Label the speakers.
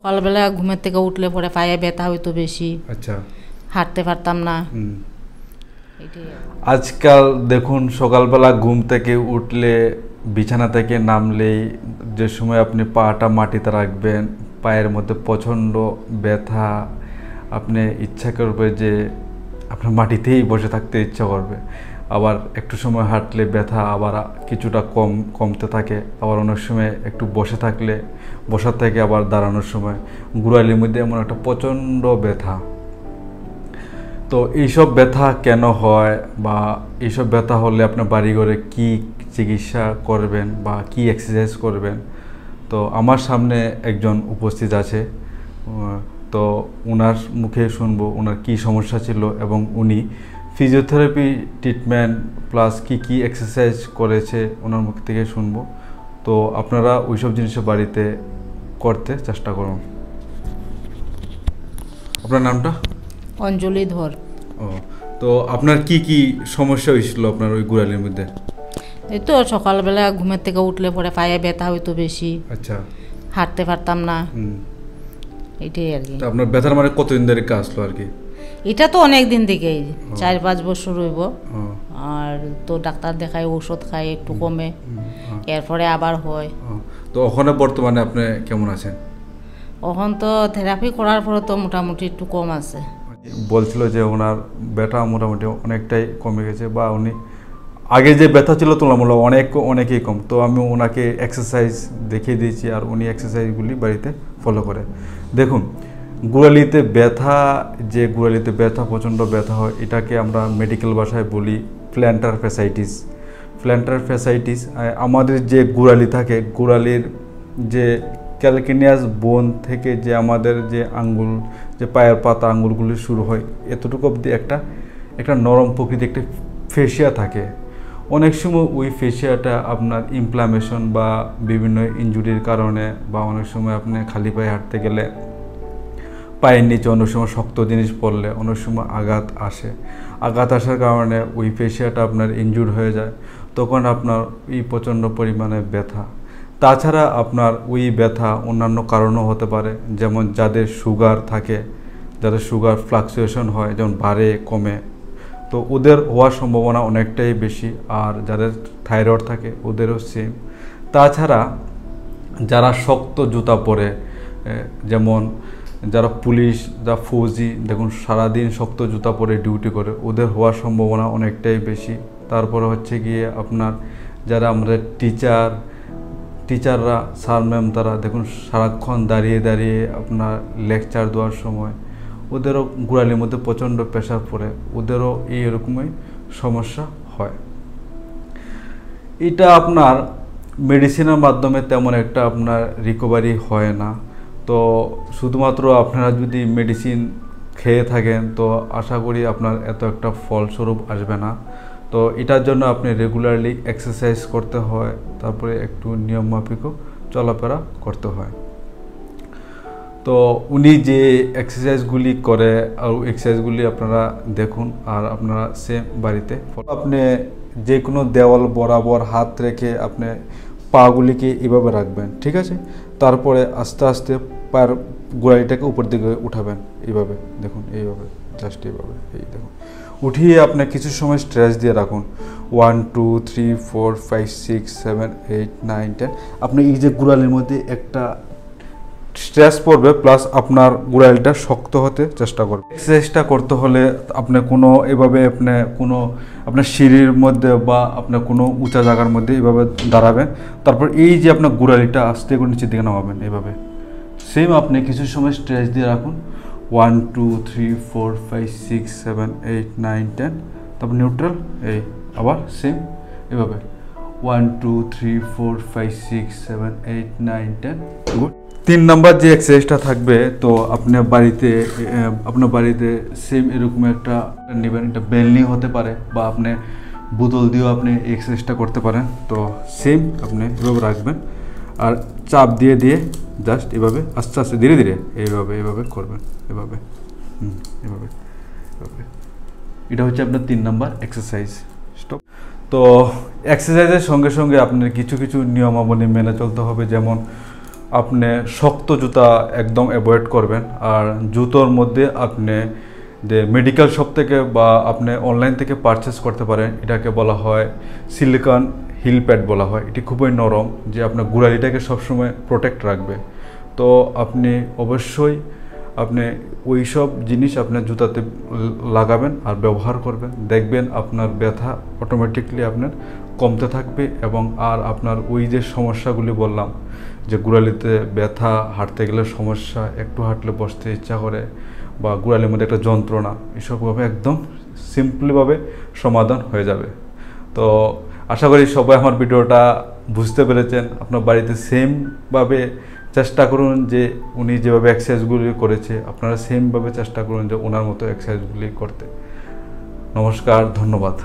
Speaker 1: সকালবেলা ঘুমের থেকে উঠলে পরে পায়ে ব্যথা হইতো বেশি,
Speaker 2: আচ্ছা,
Speaker 1: হাঁটতে পারতাম না।
Speaker 2: আজকাল দেখুন সকালবেলা ঘুম থেকে উঠলে বিছানা থেকে নামলেই যে সময় আপনি পাটা মাটিতে রাখবেন পায়ের মধ্যে প্রচণ্ড ব্যথা, আপনি ইচ্ছা করবে যে আপনার মাটিতেই বসে থাকতে ইচ্ছা করবে। আবার একটু সময় হাঁটলে ব্যথা আবার কিছুটা কমতে থাকে, আবার অনেক সময় একটু বসে থাকলে বসার থেকে আবার দাঁড়ানোর সময় গোড়ালির মধ্যে এমন একটা প্রচণ্ড ব্যথা। তো এইসব ব্যথা কেন হয় বা এইসব ব্যথা হলে আপনার বাড়িঘরে কি চিকিৎসা করবেন বা কি এক্সারসাইজ করবেন, তো আমার সামনে একজন উপস্থিত আছে, তো ওনার মুখে শুনবো ওনার কি সমস্যা ছিল এবং উনি ফিজিওথেরাপি ট্রিটমেন্ট প্লাস কি এক্সারসাইজ করেছে ওনার মুখ থেকে শুনবো। তো আপনারা ওইসব জিনিস বাড়িতে করতে চেষ্টা করুন। আপনার নামটা?
Speaker 1: অঞ্জলি ধর।
Speaker 2: ও, তো আপনার কি সমস্যা হয়েছিল আপনার ওই গোড়ালির মধ্যে?
Speaker 1: এই তো সকালবেলা ঘুমের থেকে উঠলে পরে পায়ে ব্যথা হইতো বেশি,
Speaker 2: আচ্ছা,
Speaker 1: হাঁটতে পারতাম না, এটাই আর কি।
Speaker 2: তো আপনার ব্যথার মানে কতদিন ধরে আসলো আর কি?
Speaker 1: এটা তো অনেক দিন থেকেই 4-5 বছর হইব। আর তো ডাক্তার দেখাই, ওষুধ খাই, একটু কমে, এরপরে আবার হয়।
Speaker 2: তো ওখানে বর্তমানে আপনি কেমন আছেন?
Speaker 1: এখন তো থেরাপি করার পরে তো মোটামুটি একটু কম আছে।
Speaker 2: বলছিল যে ওনার ব্যথা মোটামুটি অনেকটাই কমে গেছে, বা উনি আগে যে ব্যথা ছিল তুলনামূলক অনেকেই কম। তো আমি ওনাকে এক্সারসাইজ দেখিয়ে দিয়েছি আর উনি এক্সারসাইজগুলি বাড়িতে ফলো করে। দেখুন, গোড়ালিতে ব্যথা প্রচণ্ড ব্যথা হয়, এটাকে আমরা মেডিকেল ভাষায় বলি প্ল্যান্টার ফ্যাসাইটিস। প্ল্যান্টার ফ্যাসাইটিস আমাদের যে গোড়ালি থাকে, গোড়ালির যে ক্যালকেনিয়াস বোন থেকে যে আমাদের যে আঙ্গুল, যে পায়ের পাতা আঙ্গুলগুলি শুরু হয়, এতটুকু অবধি একটা নরম প্রকৃতি একটা ফেসিয়া থাকে। অনেক সময় ওই ফেসিয়াটা আপনার ইনফ্লামেশন বা বিভিন্ন ইনজুরির কারণে, বা অনেক সময় আপনি খালি পায়ে হাঁটতে গেলে পায়ের নিচে অনেক সময় শক্ত জিনিস পড়লে অনেক সময় আঘাত আসার কারণে ওই ফেসিয়াটা আপনার ইনজুর হয়ে যায়, তখন আপনার এই প্রচণ্ড পরিমাণে ব্যথা। তাছাড়া আপনার ওই ব্যথা অন্যান্য কারণও হতে পারে, যেমন যাদের সুগার থাকে, যাদের সুগার ফ্লাকচুয়েশন হয়, যেমন বাড়ে কমে, তো ওদের হওয়ার সম্ভাবনা অনেকটাই বেশি। আর যাদের থাইরয়েড থাকে ওদেরও সেম। তাছাড়া যারা শক্ত জুতা পরে, যেমন যারা পুলিশ, যারা ফৌজি, দেখুন সারাদিন শক্ত জুতা পরে ডিউটি করে, ওদের হওয়ার সম্ভাবনা অনেকটাই বেশি। তারপরে হচ্ছে গিয়ে আপনার যারা আমাদের টিচাররা, স্যার ম্যাম, তারা দেখুন সারাক্ষণ দাঁড়িয়ে আপনার লেকচার দেওয়ার সময় ওদেরও গোড়ালির মধ্যে প্রচণ্ড প্রেশার পড়ে, ওদেরও এইরকমই সমস্যা হয়। এটা আপনার মেডিসিনের মাধ্যমে তেমন একটা আপনার রিকভারি হয় না। তো শুধুমাত্র আপনারা যদি মেডিসিন খেয়ে থাকেন তো আশা করি আপনার এত একটা ফলস্বরূপ আসবে না। তো এটার জন্য আপনি রেগুলারলি এক্সারসাইজ করতে হয়, তারপরে একটু নিয়মমাফিকও চলাফেরা করতে হয়। তো উনি যে এক্সারসাইজগুলি করে আর এক্সারসাইজগুলি আপনারা দেখুন আর আপনারা সেম বাড়িতে আপনি যে কোনো দেওয়াল বরাবর হাত রেখে আপনি পাগুলিকে এভাবে রাখবেন, ঠিক আছে? তারপরে আস্তে আস্তে পায়ের গোড়ালিটাকে উপর দিকে উঠাবেন, এইভাবে দেখুন, এইভাবে জাস্ট এইভাবে, এই দেখুন উঠিয়ে আপনি কিছু সময় স্ট্রেচ দিয়ে রাখুন। 1 2 3 4 5 6 7 8 9 10 আপনি এই যে গোড়ালির মধ্যে একটা স্ট্রেস পড়বে, প্লাস আপনার গোড়ালিটা শক্ত হতে চেষ্টা করবে। এক্সারসাইজটা করতে হলে আপনি আপনার সিঁড়ির মধ্যে বা আপনার কোনো উঁচা জায়গার মধ্যে এইভাবে দাঁড়াবেন, তারপর এই যে আপনার গোড়ালিটা আস্তে করে নিচের দিকে নামাবেন, এইভাবে সেম আপনি কিছু সময় স্ট্রেচ দিয়ে রাখুন। 1 2 3 4 5 6 7 8 9 10 তারপর নিউট্রাল, এই আবার সেম এভাবে 1 2 3 4 5 6 7 8 9 10 গুড। 3 নাম্বার যে এক্সারসাইজটা থাকবে, তো আপনার বাড়িতে সেম এরকম একটা নেবেন, এটা বেলনি হতে পারে বা আপনি বোতল দিয়েও আপনি এক্সারসাইজটা করতে পারেন। তো সেম আপনি এভাবে রাখবেন আর চাপ দিয়ে জাস্ট এভাবে আস্তে আস্তে ধীরে ধীরে এইভাবে করবেন, এভাবে এটা হচ্ছে আপনার 3 নাম্বার এক্সারসাইজ। স্টপ। তো এক্সারসাইজের সঙ্গে সঙ্গে আপনার কিছু নিয়মাবলী মেনে চলতে হবে, যেমন আপনি শক্ত জুতা একদম অ্যাভয়েড করবেন। আর জুতোর মধ্যে আপনি যে মেডিকেল শপ থেকে বা আপনি অনলাইন থেকে পারচেস করতে পারেন, এটাকে বলা হয় সিলিকন হিল প্যাড বলা হয়। এটি খুবই নরম, যে আপনার গোড়ালিটাকে সবসময় প্রোটেক্ট রাখবে। তো আপনি অবশ্যই আপনি ওই সব জিনিস আপনার জুতাতে লাগাবেন আর ব্যবহার করবেন, দেখবেন আপনার ব্যথা অটোমেটিকলি আপনার কমতে থাকবে। এবং আর আপনার ওই যে সমস্যাগুলি বললাম, যে গোড়ালিতে ব্যথা, হাঁটতে গেলে সমস্যা, একটু হাঁটলে বসতে ইচ্ছা করে, বা গোড়ালির মধ্যে একটা যন্ত্রণা, এসবভাবে একদম সিম্পলিভাবে সমাধান হয়ে যাবে। তো আশা করি সবাই আমার ভিডিওটা বুঝতে পেরেছেন। আপনার বাড়িতে সেমভাবে চেষ্টা করুন, যে উনি যেভাবে এক্সারসাইজগুলি করেছে আপনারা সেমভাবে চেষ্টা করুন যে ওনার মতো এক্সারসাইজগুলি করতে। নমস্কার, ধন্যবাদ।